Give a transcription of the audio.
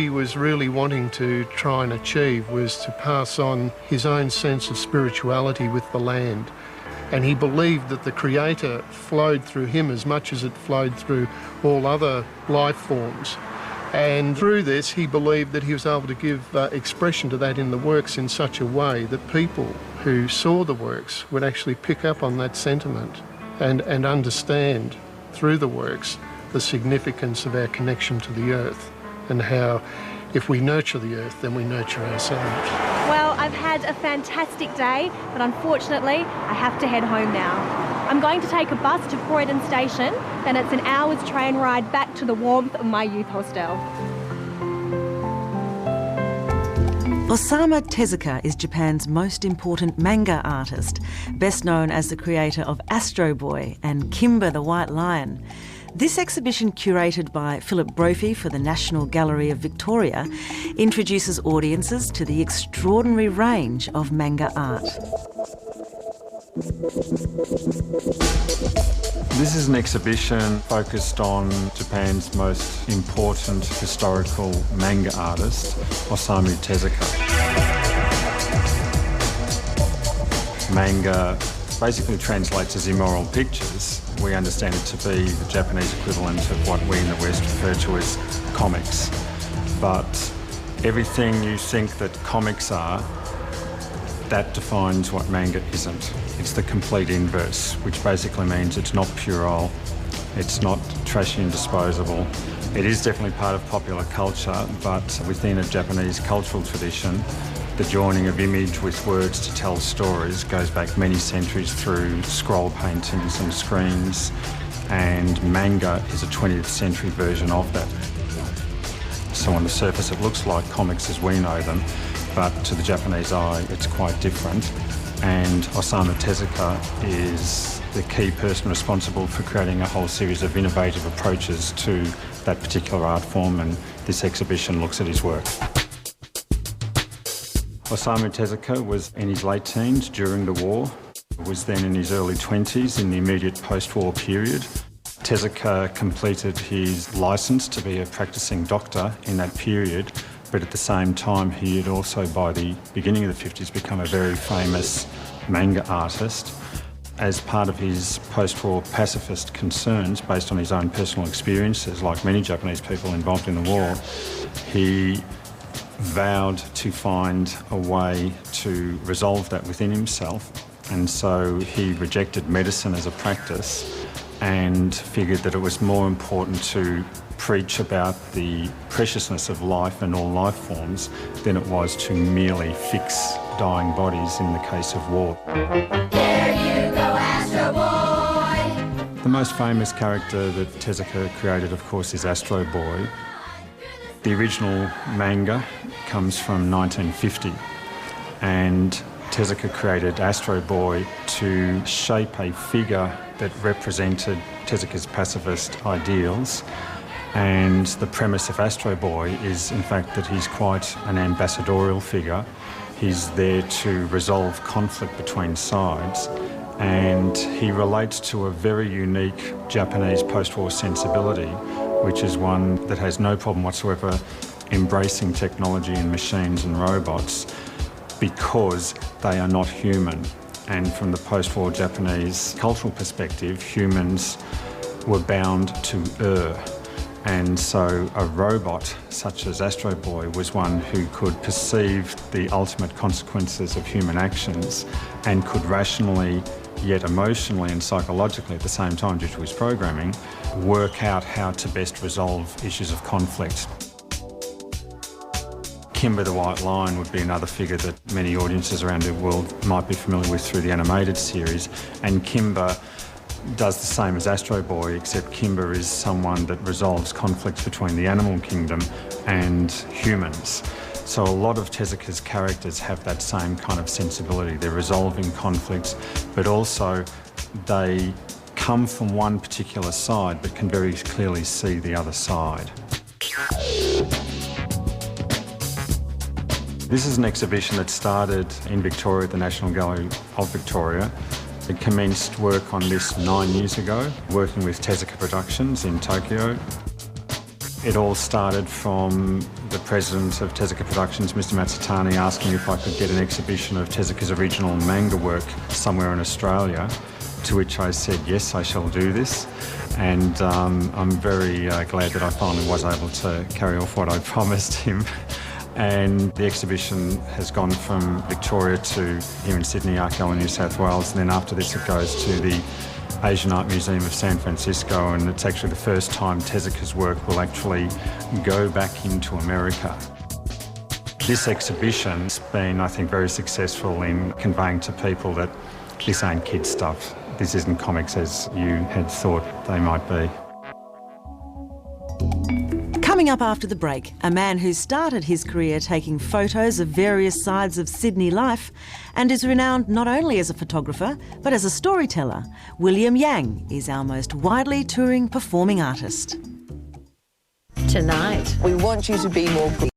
He was really wanting to try and achieve was to pass on his own sense of spirituality with the land. And he believed that the Creator flowed through him as much as it flowed through all other life forms. And through this, he believed that he was able to give expression to that in the works in such a way that people who saw the works would actually pick up on that sentiment and understand through the works the significance of our connection to the earth and how if we nurture the earth, then we nurture ourselves. Well, I've had a fantastic day, but unfortunately, I have to head home now. I'm going to take a bus to Croydon Station, then it's an hour's train ride back to the warmth of my youth hostel. Osamu Tezuka is Japan's most important manga artist, best known as the creator of Astro Boy and Kimba the White Lion. This exhibition, curated by Philip Brophy for the National Gallery of Victoria, introduces audiences to the extraordinary range of manga art. This is an exhibition focused on Japan's most important historical manga artist, Osamu Tezuka. Manga basically translates as immoral pictures. We understand it to be the Japanese equivalent of what we in the West refer to as comics. But everything you think that comics are, that defines what manga isn't. It's the complete inverse, which basically means it's not puerile, it's not trashy and disposable. It is definitely part of popular culture, but within a Japanese cultural tradition, the joining of image with words to tell stories goes back many centuries through scroll paintings and screens, and manga is a 20th century version of that. So on the surface it looks like comics as we know them, but to the Japanese eye it's quite different. And Osamu Tezuka is the key person responsible for creating a whole series of innovative approaches to that particular art form, and this exhibition looks at his work. Osamu Tezuka was in his late teens during the war, was then in his early 20s in the immediate post-war period. Tezuka completed his licence to be a practising doctor in that period, but at the same time he had also, by the beginning of the 50s, become a very famous manga artist. As part of his post-war pacifist concerns, based on his own personal experiences, like many Japanese people involved in the war, he vowed to find a way to resolve that within himself, and so he rejected medicine as a practice and figured that it was more important to preach about the preciousness of life and all life forms than it was to merely fix dying bodies in the case of war. There you go, Astro Boy! The most famous character that Tezuka created, of course, is Astro Boy. The original manga comes from 1950, and Tezuka created Astro Boy to shape a figure that represented Tezuka's pacifist ideals. And the premise of Astro Boy is, in fact, that he's quite an ambassadorial figure. He's there to resolve conflict between sides, and he relates to a very unique Japanese post-war sensibility, which is one that has no problem whatsoever embracing technology and machines and robots because they are not human. And from the post-war Japanese cultural perspective, humans were bound to err. And so a robot such as Astro Boy was one who could perceive the ultimate consequences of human actions and could rationally, yet emotionally and psychologically at the same time, due to his programming, work out how to best resolve issues of conflict. Kimba the White Lion would be another figure that many audiences around the world might be familiar with through the animated series, and Kimba does the same as Astro Boy, except Kimba is someone that resolves conflicts between the animal kingdom and humans. So a lot of Tezuka's characters have that same kind of sensibility. They're resolving conflicts, but also they come from one particular side but can very clearly see the other side. This is an exhibition that started in Victoria at the National Gallery of Victoria. It commenced work on this 9 years ago, working with Tezuka Productions in Tokyo. It all started from the president of Tezuka Productions, Mr Matsutani, asking if I could get an exhibition of Tezuka's original manga work somewhere in Australia, to which I said, yes, I shall do this. And I'm very glad that I finally was able to carry off what I promised him. And the exhibition has gone from Victoria to here in Sydney, Arco in New South Wales, and then after this it goes to the Asian Art Museum of San Francisco, and it's actually the first time Tezuka's work will actually go back into America. This exhibition's been, I think, very successful in conveying to people that this ain't kid stuff. This isn't comics as you had thought they might be. Coming up after the break, a man who started his career taking photos of various sides of Sydney life and is renowned not only as a photographer but as a storyteller. William Yang is our most widely touring performing artist. Tonight, we want you to be more